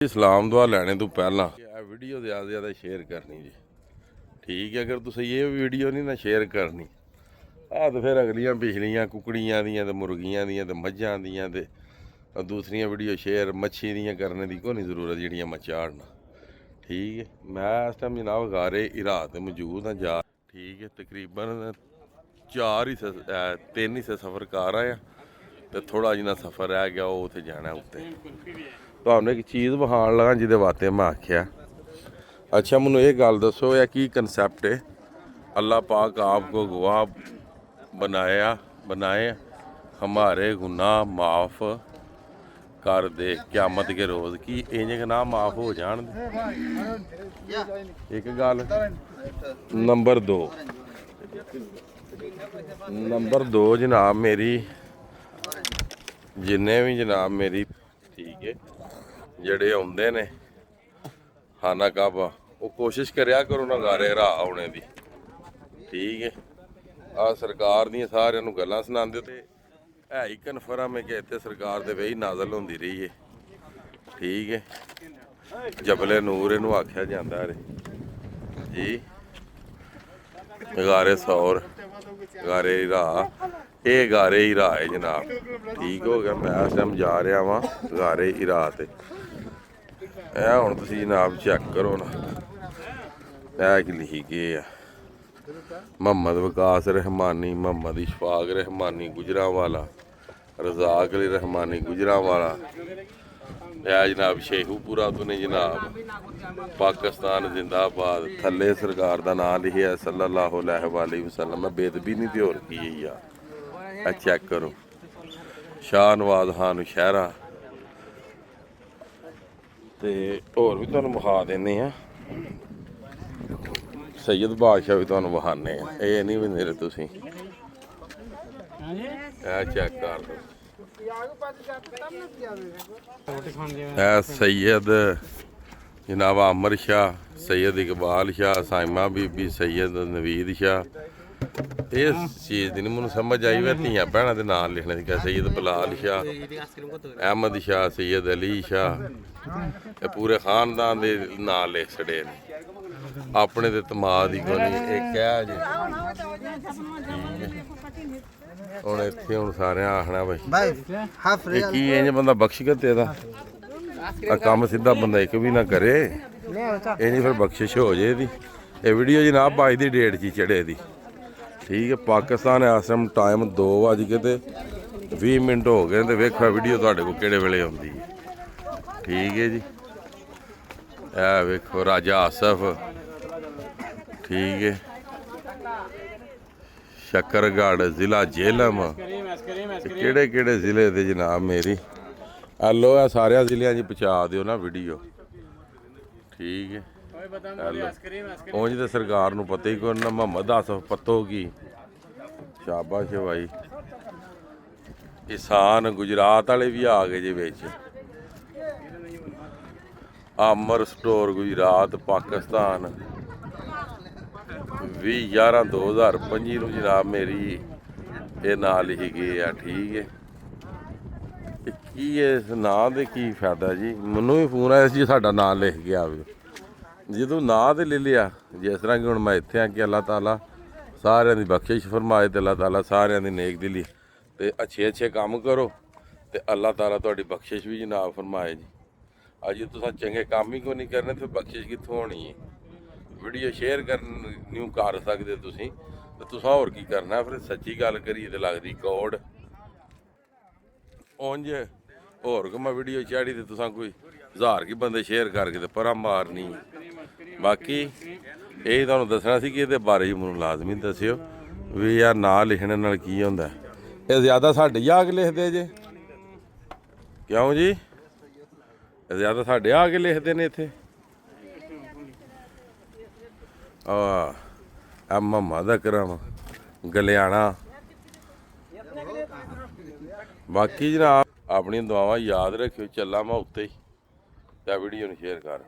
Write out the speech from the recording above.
ਸਲਾਮ ਦੁਆ ਲੈਣੇ ਤੋਂ ਪਹਿਲਾਂ ਇਹ ਵੀਡੀਓ ਜ਼ਿਆਦਾ ਤੋਂ ਜ਼ਿਆਦਾ ਸ਼ੇਅਰ ਕਰਨੀ ਜੀ। ਠੀਕ ਹੈ, ਅਗਰ ਤੁਸੀਂ ਇਹ ਵੀਡੀਓ ਨਹੀਂ ਨਾ ਸ਼ੇਅਰ ਕਰਨੀ ਆਹ ਤਾਂ ਫਿਰ ਅਗਲੀਆਂ ਪਿਛਲੀਆਂ ਕੁਕੜੀਆਂ ਦੀਆਂ ਤੇ ਮੁਰਗੀਆਂ ਦੀਆਂ ਤੇ ਮੱਝਾਂ ਦੀਆਂ ਤੇ ਦੂਸਰੀਆਂ ਵੀਡੀਓ ਸ਼ੇਅਰ ਮੱਛੀ ਦੀਆਂ ਕਰਨ ਦੀ ਕੋਈ ਨਹੀਂ ਜ਼ਰੂਰਤ ਜਿਹੜੀਆਂ ਮੈਂ ਚਾੜਨਾ। ਠੀਕ ਹੈ, ਮੈਂ ਇਸ ਟਾਈਮ ਜਨਾਬ ਗਾਰੇ ਹੀਰਾ ਤੇ ਮੌਜੂਦ ਹਾਂ ਜਾ। ਠੀਕ ਹੈ, ਤਕਰੀਬਨ 3 ਹਿੱਸੇ ਸਫ਼ਰ ਕਰ ਆਇਆ ਤੇ ਥੋੜਾ ਜਿਹਾ ਸਫ਼ਰ ਰਹਿ ਗਿਆ, ਉਹ ਉੱਥੇ ਜਾਣਾ ਉੱਤੇ। ਤੁਹਾਨੂੰ ਇੱਕ ਚੀਜ਼ ਵਿਖਾਉਣ ਲੱਗਾ ਜਿਹਦੇ ਵਾਸਤੇ ਮੈਂ ਆਖਿਆ। ਅੱਛਾ, ਮੈਨੂੰ ਇਹ ਗੱਲ ਦੱਸੋ ਇਹ ਕੀ ਕੰਸੈप्ट है? अल्लाह पाक आपको गवाह बनाए हमारे गुनाह माफ़ कर दे क़यामत के रोज़ की इंज गुनाह माफ़ हो जान दे। एक गल। नंबर दो जनाब मेरी जिन्ने भी जनाब मेरी ठीक है ਜਿਹੜੇ ਆਉਂਦੇ ਨੇ ਖਾਨਾ ਕਾਬਾ ਉਹ ਕੋਸ਼ਿਸ਼ ਕਰਿਆ ਕਰੋ ਨਾ ਗਾਰੇ ਰਾਹ ਆਉਣੇ ਦੀ। ਠੀਕ ਹੈ, ਆ ਸਰਕਾਰ ਦੀਆਂ ਸਾਰਿਆਂ ਨੂੰ ਗੱਲਾਂ ਸੁਣਾਉਂਦੇ ਤੇ ਹੈ ਹੀ ਕਨਫਰਮ ਹੈ ਕਿ ਇੱਥੇ ਸਰਕਾਰ ਦੇ ਵਹੀ ਨਾਜ਼ਲ ਹੁੰਦੀ ਰਹੀ ਹੈ। ਠੀਕ ਹੈ, ਜਬਲੇ ਨੂਰ ਇਹਨੂੰ ਆਖਿਆ ਜਾਂਦਾ ਰੇ ਜੀ। ਗਾਰੇ ਸੌਰ ਗਾਰੇ ਰਾਹ, ਇਹ ਗਾਰੇ ਹੀ ਰਾਹ ਹੈ ਜਨਾਬ। ਠੀਕ ਹੋ ਗਿਆ, ਮੈਂ ਇਸ ਟਾਈਮ ਜਾ ਰਿਹਾ ਵਾਂ ਗਾਰੇ ਹੀ ਰਾਹ ਤੇ। ਇਹ ਹੁਣ ਤੁਸੀਂ ਜਨਾਬ ਚੈੱਕ ਕਰੋ ਨਾ, ਇਹ ਕੀ ਲਿਖੀ ਗਏ ਆ? ਮੁਹੰਮਦ ਵਕਾਸ ਰਹਿਮਾਨੀ, ਮੁਹੰਮਦ ਇਸ਼ਫਾਕ ਰਹਿਮਾਨੀ ਗੁਜਰਾਂਵਾਲਾ, ਰਜ਼ਾਕ ਅਲੀ ਰਹਿਮਾਨੀ ਗੁਜਰਾਂਵਾਲਾ। ਇਹ ਜਨਾਬ ਸ਼ੇਖੂਪੁਰਾ ਤੋਂ ਨੇ ਜਨਾਬ, ਪਾਕਿਸਤਾਨ ਜ਼ਿੰਦਾਬਾਦ। ਥੱਲੇ ਸਰਕਾਰ ਦਾ ਨਾਮ ਲਿਖਿਆ ਸੱਲੱਲਾਹੁ ਅਲੈਹਿ ਵਸੱਲਮ। ਮੈਂ ਬੇਦਬੀ ਨਹੀਂ ਤੇ ਹੋਰ ਕੀ ਹੈ ਯਾਰ, ਇਹ ਚੈੱਕ ਕਰੋ। ਸ਼ਾਹ ਨਵਾਜ਼ ਖਾਨ ਸ਼ਹਿਰਾ ਤੇ ਹੋਰ ਵੀ ਤੁਹਾਨੂੰ ਵਿਖਾ ਦਿੰਦੇ ਆ। ਸੈयद ਬਾਦਸ਼ਾਹ ਵੀ ਤੁਹਾਨੂੰ ਵਿਖਾਉਂਦੇ ਆ, ਇਹ ਨਹੀਂ ਵੀ ਮੇਰੇ ਤੁਸੀਂ ਇਹ ਚੈੱਕ ਕਰ ਲਓ। ਇਹ ਸੈयद ਜਨਾਬ ਅਮਰ ਸ਼ਾਹ, ਸैयद ਇਕਬਾਲ ਸ਼ਾਹ, ਸਾਇਮਾ ਬੀਬੀ, सैयद ਨਵੀਦ ਸ਼ਾਹ। ਇਸ ਚੀਜ਼ ਦੀ ਨਹੀਂ ਮੈਨੂੰ ਸਮਝ ਆਈ ਵੀ ਧੀਆਂ ਭੈਣਾਂ ਦੇ ਨਾਂ ਲਿਖਣੇ ਸੀ। सैयद ਬਲਾਲ ਸ਼ਾਹ, ਅਹਿਮਦ ਸ਼ਾਹ, सैयद ਅਲੀ ਸ਼ਾਹ। ਇਹ ਪੂਰੇ ਖਾਨਦਾਨ ਦੇ ਨਾਂ ਲਿਖ ਛੜੇ ਨੇ, ਆਪਣੇ ਤੇ ਤਮਾਦ ਹੀ ਕੋਈ ਨਹੀਂ। ਇਹ ਕਹਿ ਜੇ ਹੁਣ ਇੱਥੇ ਹੁਣ ਸਾਰਿਆਂ ਆਖਣਾ ਬਈ ਇਹ ਕੀ ਇੰਜ ਬੰਦਾ ਬਖਸ਼ ਕੇ ਇਹਦਾ ਆ ਕੰਮ ਸਿੱਧਾ ਬੰਦਾ ਇੱਕ ਵੀ ਨਾ ਕਰੇ, ਇਹ ਨਹੀਂ ਫਿਰ ਬਖਸ਼ਿਸ਼ ਹੋ ਜੇ ਇਹਦੀ। ਇਹ ਵੀਡੀਓ ਜਨਾਬ ਅੱਜ ਦੀ ਡੇਟ 'ਚ ਹੀ ਚੜੇ ਦੀ। ਠੀਕ ਹੈ, ਪਾਕਿਸਤਾਨ ਇਸ ਟਾਈਮ ਟਾਈਮ 2:20 ਹੋ ਗਏ ਤੇ ਵੇਖੋ ਵੀਡੀਓ ਤੁਹਾਡੇ ਕੋਲ ਕਿਹੜੇ ਵੇਲੇ ਆਉਂਦੀ ਹੈ। ਠੀਕ ਹੈ ਜੀ, ਇਹ ਵੇਖੋ ਰਾਜਾ ਆਸਫ। ਠੀਕ ਹੈ, ਸ਼ੱਕਰਗੜ੍ਹ ਜ਼ਿਲ੍ਹਾ ਜੇਹਲਮ। ਕਿਹੜੇ ਕਿਹੜੇ ਜ਼ਿਲ੍ਹੇ ਦੇ ਜਨਾਬ ਮੇਰੀ ਹੈਲੋ, ਇਹ ਸਾਰਿਆਂ ਜ਼ਿਲ੍ਹਿਆਂ 'ਚ ਪਹੁੰਚਾ ਦਿਓ ਨਾ ਵੀਡੀਓ। ਠੀਕ ਹੈ, ਉਂਝ ਤਾਂ ਸਰਕਾਰ ਨੂੰ ਪਤਾ ਹੀ ਕੋਈ ਨਾ। ਮੁਹੰਮਦ ਆਸਫ ਪੱਤੋ ਕੀ, ਸ਼ਾਬਾਸ਼ ਭਾਈ। ਇਸਾਨ ਗੁਜਰਾਤ ਵਾਲੇ ਵੀ ਆ ਗਏ ਜੇ ਵਿੱਚ। ਆਮਰ ਸਟੋਰ ਗੁਜਰਾਤ ਪਾਕਿਸਤਾਨ 20/11/2025 ਨੂੰ ਜਨਾਬ ਮੇਰੀ ਇਹ ਨਾਂ ਲਿਖੀ ਗਏ ਆ। ਠੀਕ ਹੈ, ਕੀ ਇਸ ਨਾਂ ਦੇ ਕੀ ਫਾਇਦਾ ਜੀ? ਮੈਨੂੰ ਵੀ ਫੋਨ ਆਇਆ ਸੀ ਸਾਡਾ ਨਾਂ ਲਿਖ ਗਿਆ ਆਵੇ, ਜਦੋਂ ਨਾਂ ਤੇ ਲੈ ਲਿਆ। ਜਿਸ ਤਰ੍ਹਾਂ ਕਿ ਹੁਣ ਮੈਂ ਇੱਥੇ ਆ ਕਿ ਅੱਲਾਹ ਤਾਲਾ ਸਾਰਿਆਂ ਦੀ ਬਖਸ਼ਿਸ਼ ਫਰਮਾਏ ਤੇ ਅੱਲਾਹ ਤਾਲਾ ਸਾਰਿਆਂ ਦੀ ਨੇਕ ਦਿਲੀ ਤੇ ਅੱਛੇ ਕੰਮ ਕਰੋ ਤੇ ਅੱਲਾਹ ਤਾਲਾ ਤੁਹਾਡੀ ਬਖਸ਼ਿਸ਼ ਵੀ ਜਨਾਬ ਫਰਮਾਏ ਜੀ। ਅੱਜ ਤੁਸੀਂ ਚੰਗੇ ਕੰਮ ਹੀ ਕੋਈ ਨਹੀਂ ਕਰਨੇ ਤੇ ਬਖਸ਼ਿਸ਼ ਕਿੱਥੋਂ ਹੋਣੀ ਹੈ? ਵੀਡੀਓ ਸ਼ੇਅਰ ਕਰਨ ਨੂੰ ਕਰ ਸਕਦੇ ਤੁਸੀਂ ਤੇ ਤੁਸੀਂ ਹੋਰ ਕੀ ਕਰਨਾ? ਫਿਰ ਸੱਚੀ ਗੱਲ ਕਰੀਏ ਤੇ ਲੱਗਦੀ ਕੌੜ। ਉਂਝ ਹੋਰ ਕੋਈ ਮੈਂ ਵੀਡੀਓ ਚਾੜੀ ਤੇ ਤੁਸੀਂ ਕੋਈ 1000 ਕੀ ਬੰਦੇ ਸ਼ੇਅਰ ਕਰਕੇ ਤੇ ਪਰਾਂ ਮਾਰਨੀ। ਬਾਕੀ ਇਹ ਤੁਹਾਨੂੰ ਦੱਸਣਾ ਸੀ ਕਿ ਇਹਦੇ ਬਾਰੇ ਹੀ ਮੈਨੂੰ ਲਾਜ਼ਮੀ ਦੱਸਿਓ ਵੀ ਯਾਰ ਨਾਂ ਲਿਖਣ ਨਾਲ ਕੀ ਹੁੰਦਾ। ਇਹ ਜ਼ਿਆਦਾ ਸਾਡੇ ਆ ਕੇ ਲਿਖਦੇ ਜੇ ਕਿਉਂ ਜੀ? ਇਹ ਜ਼ਿਆਦਾ ਸਾਡੇ ਆ ਕੇ ਲਿਖਦੇ ਨੇ ਇੱਥੇ। ਆ ਮੁਹੰਮਦ ਅਕਰਮ ਗਲਿਆਣਾ। ਬਾਕੀ ਜਨਾਬ ਆਪਣੀਆਂ ਦੁਆਵਾਂ ਯਾਦ ਰੱਖਿਓ। ਚੱਲਾਂ ਮੈਂ ਉੱਤੇ ਹੀ ਤਾਂ ਵੀਡੀਓ ਨੂੰ ਸ਼ੇਅਰ ਕਰ।